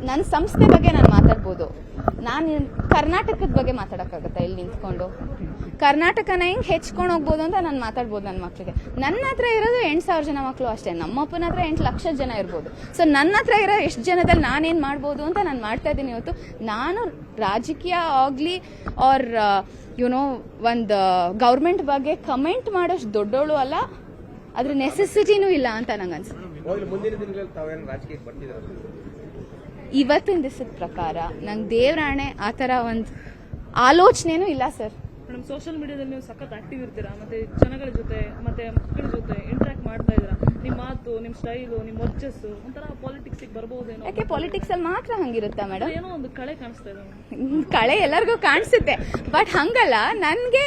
ನನ್ನ ಸಂಸ್ಥೆ ಬಗ್ಗೆ ನಾನು ಮಾತಾಡ್ಬೋದು. ನಾನು ಕರ್ನಾಟಕದ ಬಗ್ಗೆ ಮಾತಾಡೋಕ್ಕಾಗತ್ತಾ ಇಲ್ಲಿ ನಿಂತ್ಕೊಂಡು? ಕರ್ನಾಟಕನ ಹೆಂಗೆ ಹೆಚ್ಕೊಂಡು ಹೋಗ್ಬೋದು ಅಂತ ನಾನು ಮಾತಾಡ್ಬೋದು ನನ್ನ ಮಕ್ಕಳಿಗೆ. ನನ್ನ ಹತ್ರ ಇರೋದು 8,000 ಜನ ಮಕ್ಕಳು ಅಷ್ಟೇ. ನಮ್ಮಪ್ಪನ ಹತ್ರ 8 ಲಕ್ಷ ಜನ ಇರ್ಬೋದು. ಸೊ ನನ್ನ ಹತ್ರ ಇರೋ ಎಷ್ಟು ಜನದಲ್ಲಿ ನಾನೇನು ಮಾಡ್ಬೋದು ಅಂತ ನಾನು ಮಾಡ್ತಾ ಇದ್ದೀನಿ ಇವತ್ತು. ನಾನು ರಾಜಕೀಯ ಆಗಲಿ ಆರ್ ಒಂದು ಗೌರ್ಮೆಂಟ್ ಬಗ್ಗೆ ಕಮೆಂಟ್ ಮಾಡೋಷ್ಟು ದೊಡ್ಡೋಳು ಅಲ್ಲ, ಅದ್ರ ನೆಸೆಸಿಟಿನೂ ಇಲ್ಲ ಅಂತ ನಂಗೆ ಅನ್ಸುತ್ತೆ. ಇವತ್ತಿನ ದಿವಸದ ಪ್ರಕಾರ ನಂಗೆ ದೇವರಾಣೆ ಆ ಥರ ಒಂದು ಆಲೋಚನೆನೂ ಇಲ್ಲ ಸರ್. ಮೇಡಮ್, ಸೋಷಿಯಲ್ ಮೀಡಿಯಾದಲ್ಲಿ ನೀವು ಸಖತ್ ಆಕ್ಟಿವ್ ಇರ್ತೀರಾ, ಮತ್ತೆ ಜನಗಳ ಜೊತೆ ಮತ್ತೆ ಮಕ್ಕಳ ಜೊತೆ ಇಂಟ್ರಾಕ್ಟ್ ಮಾಡ್ತಾ ಇದ್ದೀರಾ. ನಿಮ್ಮ ಮಾತು, ನಿಮ್ಮ ಸ್ಟೈಲು, ನಿಮ್ಮ ವರ್ಚಸ್ಸು ಒಂಥರ ಪಾಲಿಟಿಕ್ಸ್ ಬರ್ಬೋದೇನೋ. ಯಾಕೆ ಪಾಲಿಟಿಕ್ಸ್ ಅಲ್ಲಿ ಮಾತ್ರ ಹಂಗಿರುತ್ತಾ ಮೇಡಮ್? ಏನೋ ಒಂದು ಕಳೆ ಕಾಣಿಸ್ತಾ ಇದೆ. ಕಳೆ ಎಲ್ಲರಿಗೂ ಕಾಣಿಸುತ್ತೆ, ಬಟ್ ಹಂಗಲ್ಲ. ನಂಗೆ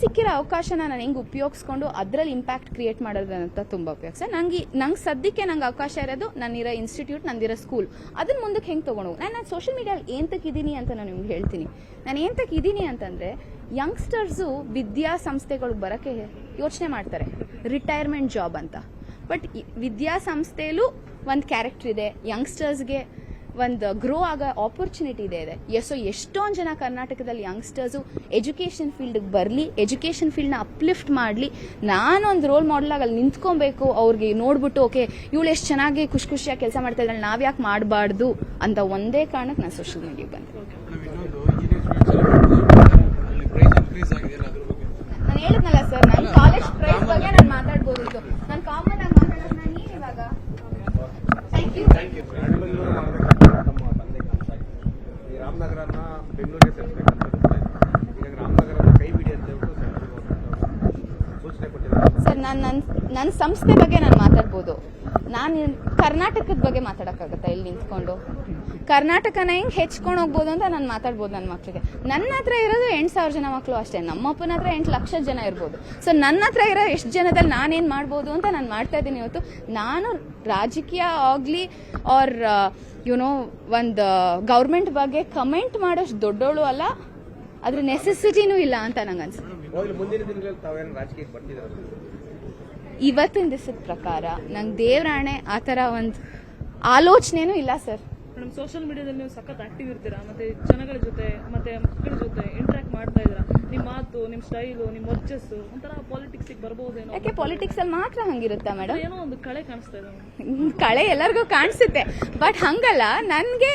ಸಿಕ್ಕಿರೋ ಅವಕಾಶನ ನಾನು ಹೆಂಗೆ ಉಪಯೋಗಿಸ್ಕೊಂಡು ಅದರಲ್ಲಿ ಇಂಪ್ಯಾಕ್ಟ್ ಕ್ರಿಯೇಟ್ ಮಾಡೋದಂತ ತುಂಬ ಉಪಯೋಗಿಸ. ನಂಗೆ ಸದ್ಯಕ್ಕೆ ನಂಗೆ ಅವಕಾಶ ಇರೋದು ನನ್ನಿರೋ ಇನ್ಸ್ಟಿಟ್ಯೂಟ್, ನಂದಿರೋ ಸ್ಕೂಲ್, ಅದನ್ನ ಮುಂದಕ್ಕೆ ಹೆಂಗೆ ತೊಗೊಂಡು ನಾನು ಸೋಷಿಯಲ್ ಮೀಡಿಯಲ್ಲಿ ಏಂತಕ್ಕಿದ್ದೀನಿ ಅಂತ ನಾನು ನಿಮ್ಗೆ ಹೇಳ್ತೀನಿ. ನಾನು ಏಂತಕ್ಕಿದ್ದೀನಿ ಅಂತಂದರೆ, ಯಂಗ್ಸ್ಟರ್ಸು ವಿದ್ಯಾಸಂಸ್ಥೆಗಳಿಗೆ ಬರೋಕ್ಕೆ ಯೋಚನೆ ಮಾಡ್ತಾರೆ, ರಿಟೈರ್ಮೆಂಟ್ ಜಾಬ್ ಅಂತ. ಬಟ್ ವಿದ್ಯಾಸಂಸ್ಥೆಯಲ್ಲೂ ಒಂದು ಕ್ಯಾರೆಕ್ಟರ್ ಇದೆ, ಯಂಗ್ಸ್ಟರ್ಸ್ಗೆ ಒಂದು ಗ್ರೋ ಆಗೋ ಆಪರ್ಚುನಿಟಿ ಇದೆ. ಸೊ ಎಷ್ಟೊಂದು ಜನ ಕರ್ನಾಟಕದಲ್ಲಿ ಯಂಗ್ಸ್ಟರ್ಸು ಎಜುಕೇಷನ್ ಫೀಲ್ಡ್ಗೆ ಬರಲಿ, ಎಜುಕೇಷನ್ ಫೀಲ್ಡ್ನ ಅಪ್ಲಿಫ್ಟ್ ಮಾಡಲಿ, ನಾನೊಂದು ರೋಲ್ ಮಾಡೆಲಾಗಿ ಅಲ್ಲಿ ನಿಂತ್ಕೊಬೇಕು. ಅವ್ರಿಗೆ ನೋಡ್ಬಿಟ್ಟು ಓಕೆ ಇವಳು ಎಷ್ಟು ಚೆನ್ನಾಗಿ ಖುಷಿಯಾಗಿ ಕೆಲಸ ಮಾಡ್ತಾ ಇದ್ದಾಳೆ, ನಾವ್ಯಾಕೆ ಮಾಡಬಾರ್ದು ಅಂತ ಒಂದೇ ಕಾರಣಕ್ಕೆ ನಾನು ಸೋಷಿಯಲ್ ಮೀಡಿಯಾಗೆ ಬಂದೆ. ನಾನು ಹೇಳಿದ್ನಲ್ಲ ಸರ್, ನನ್ನ ಕಾಲೇಜ್ ಪ್ರೈಸ್ ಬಗ್ಗೆ ನಾನು ಮಾತಾಡ್ಬೋದಿತ್ತು. ನಾನು ಕಾಮನ್ ಆಗಿ ಮಾತಾಡೋದು ನಾನು ಇವಾಗ. Thank you. ರಾಮನಗರನ ಬೆಂಗಳೂರಿಗೆ ಸೇರಿಸಬೇಕಂತ ಈಗ ರಾಮನಗರನ ಕೈ ಬಿಡಿ ಅಂತ ಸೂಚನೆ ಕೊಟ್ಟಿದ್ದಾರೆ ಸರ್. ನನ್ನ ಸಂಸ್ಥೆ ಬಗ್ಗೆ ನಾನು ಮಾತಾಡ್ಬೋದು. ನಾನು ಕರ್ನಾಟಕದ ಬಗ್ಗೆ ಮಾತಾಡೋಕ್ಕಾಗತ್ತಾ ಇಲ್ಲಿ ನಿಂತ್ಕೊಂಡು? ಕರ್ನಾಟಕನ ಹೆಂಗೆ ಹೆಚ್ಕೊಂಡು ಹೋಗ್ಬೋದು ಅಂತ ನಾನು ಮಾತಾಡ್ಬೋದು ನನ್ನ ಮಕ್ಕಳಿಗೆ. ನನ್ನ ಹತ್ರ ಇರೋದು 8,000 ಜನ ಮಕ್ಕಳು ಅಷ್ಟೇ. ನಮ್ಮಪ್ಪನ ಹತ್ರ 8 ಲಕ್ಷ ಜನ ಇರ್ಬೋದು. ಸೊ ನನ್ನ ಹತ್ರ ಇರೋ ಎಷ್ಟು ಜನದಲ್ಲಿ ನಾನೇನು ಮಾಡ್ಬೋದು ಅಂತ ನಾನು ಮಾಡ್ತಾ ಇದ್ದೀನಿ ಇವತ್ತು. ನಾನು ರಾಜಕೀಯ ಆಗಲಿ ಆರ್ ಒಂದು ಗೌರ್ಮೆಂಟ್ ಬಗ್ಗೆ ಕಮೆಂಟ್ ಮಾಡೋಷ್ಟು ದೊಡ್ಡೋಳು ಅಲ್ಲ, ಅದ್ರ ನೆಸೆಸಿಟಿನೂ ಇಲ್ಲ ಅಂತ ನಂಗೆ ಅನ್ಸುತ್ತೆ. ಇವತ್ತಿನ ದಿವಸದ ಪ್ರಕಾರ ನಂಗೆ ದೇವರಾಣೆ ಆ ಥರ ಒಂದು ಆಲೋಚನೆನೂ ಇಲ್ಲ ಸರ್. ಮೇಡಮ್, ಸೋಷಿಯಲ್ ಮೀಡಿಯಾದಲ್ಲಿ ನೀವು ಸಖತ್ ಆಕ್ಟಿವ್ ಇರ್ತೀರಾ, ಮತ್ತೆ ಜನಗಳ ಜೊತೆ ಮತ್ತೆ ಮಕ್ಕಳ ಜೊತೆ ಇಂಟ್ರಾಕ್ಟ್ ಮಾಡ್ತಾ ಇದ್ದೀರಾ. ನಿಮ್ಮ ಮಾತು, ನಿಮ್ಮ ಸ್ಟೈಲು, ನಿಮ್ಮ ವರ್ಚಸ್ಸು ಒಂಥರ ಪಾಲಿಟಿಕ್ಸ್ ಬರ್ಬೋದೇನೋ. ಯಾಕೆ ಪಾಲಿಟಿಕ್ಸ್ ಅಲ್ಲಿ ಮಾತ್ರ ಹಂಗಿರುತ್ತಾ ಮೇಡಮ್? ಏನೋ ಒಂದು ಕಳೆ ಕಾಣಿಸ್ತಾ ಇದೆ. ಕಳೆ ಎಲ್ಲರಿಗೂ ಕಾಣಿಸುತ್ತೆ, ಬಟ್ ಹಂಗಲ್ಲ. ನಂಗೆ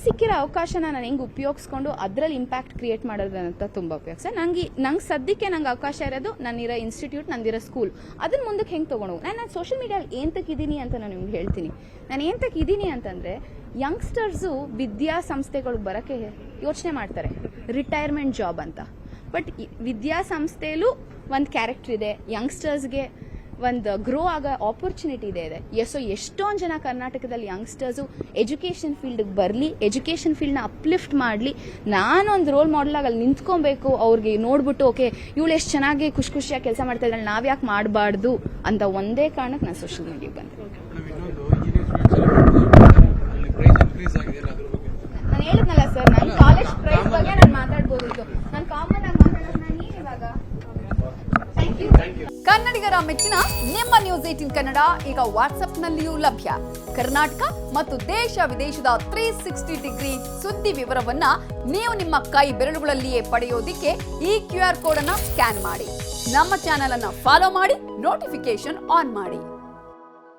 ಸಿಕ್ಕಿರೋ ಅವಕಾಶನ ನಾನು ಹೆಂಗೆ ಉಪಯೋಗಿಸ್ಕೊಂಡು ಅದರಲ್ಲಿ ಇಂಪ್ಯಾಕ್ಟ್ ಕ್ರಿಯೇಟ್ ಮಾಡೋದಂತ ತುಂಬ ಉಪಯೋಗಿಸ. ನಂಗೆ ಸದ್ಯಕ್ಕೆ ನಂಗೆ ಅವಕಾಶ ಇರೋದು ನನ್ನಿರೋ ಇನ್ಸ್ಟಿಟ್ಯೂಟ್, ನಂದಿರೋ ಸ್ಕೂಲ್, ಅದನ್ನ ಮುಂದಕ್ಕೆ ಹೆಂಗೆ ತೊಗೊಂಡು ನಾನು ಸೋಷಿಯಲ್ ಮೀಡಿಯಲ್ಲಿ ಏಂತಕ್ಕಿದ್ದೀನಿ ಅಂತ ನಾನು ನಿಮ್ಗೆ ಹೇಳ್ತೀನಿ. ನಾನು ಏಂತಕ್ಕಿದ್ದೀನಿ ಅಂತಂದರೆ, ಯಂಗ್ಸ್ಟರ್ಸು ವಿದ್ಯಾಸಂಸ್ಥೆಗಳಿಗೆ ಬರೋಕ್ಕೆ ಯೋಚನೆ ಮಾಡ್ತಾರೆ, ರಿಟೈರ್ಮೆಂಟ್ ಜಾಬ್ ಅಂತ. ಬಟ್ ವಿದ್ಯಾಸಂಸ್ಥೆಯಲ್ಲೂ ಒಂದು ಕ್ಯಾರೆಕ್ಟರ್ ಇದೆ, ಯಂಗ್ಸ್ಟರ್ಸ್ಗೆ ಒಂದು ಗ್ರೋ ಆಗೋ ಆಪರ್ಚುನಿಟಿ ಇದೆ. ಸೊ ಎಷ್ಟೊಂದು ಜನ ಕರ್ನಾಟಕದಲ್ಲಿ ಯಂಗ್ಸ್ಟರ್ಸು ಎಜುಕೇಷನ್ ಫೀಲ್ಡ್ಗೆ ಬರಲಿ, ಎಜುಕೇಷನ್ ಫೀಲ್ಡ್ನ ಅಪ್ಲಿಫ್ಟ್ ಮಾಡಲಿ, ನಾನೊಂದು ರೋಲ್ ಮಾಡೆಲಾಗಿ ಅಲ್ಲಿ ನಿಂತ್ಕೊಬೇಕು. ಅವ್ರಿಗೆ ನೋಡ್ಬಿಟ್ಟು ಓಕೆ ಇವಳು ಎಷ್ಟು ಚೆನ್ನಾಗಿ ಖುಷಿಯಾಗಿ ಕೆಲಸ ಮಾಡ್ತಾ ಇದ್ದಾಳೆ, ನಾವ್ಯಾಕೆ ಮಾಡಬಾರ್ದು ಅಂತ ಒಂದೇ ಕಾರಣಕ್ಕೆ ನಾನು ಸೋಷಿಯಲ್ ಮೀಡಿಯಾಗೆ ಬಂದೆ. ನಾನು ಹೇಳಿದ್ನಲ್ಲ ಸರ್, ನನ್ನ ಕಾಲೇಜ್ ಪ್ರೈಸ್ ಬಗ್ಗೆ ನಾನು ಮಾತಾಡ್ಬೋದಿತ್ತು. ನಾನು ಕಾಮನ್ ಆಗಿ ಮಾತಾಡೋದು ನಾನು ಇವಾಗ. ಕನ್ನಡಿಗರ ಮೆಚ್ಚಿನ ನಿಮ್ಮ ನ್ಯೂಸ್ 18 ಕನ್ನಡ ಈಗ ವಾಟ್ಸ್ಆಪ್ನಲ್ಲಿಯೂ ಲಭ್ಯ. ಕರ್ನಾಟಕ ಮತ್ತು ದೇಶ ವಿದೇಶದ 360 ಡಿಗ್ರಿ ಸುದ್ದಿ ವಿವರವನ್ನ ನೀವು ನಿಮ್ಮ ಕೈ ಬೆರಳುಗಳಲ್ಲಿಯೇ ಪಡೆಯೋದಿಕ್ಕೆ ಈ QR ಕೋಡ್ ಅನ್ನ ಸ್ಕ್ಯಾನ್ ಮಾಡಿ. ನಮ್ಮ ಚಾನೆಲ್ ಅನ್ನ ಫಾಲೋ ಮಾಡಿ, ನೋಟಿಫಿಕೇಶನ್ ಆನ್ ಮಾಡಿ.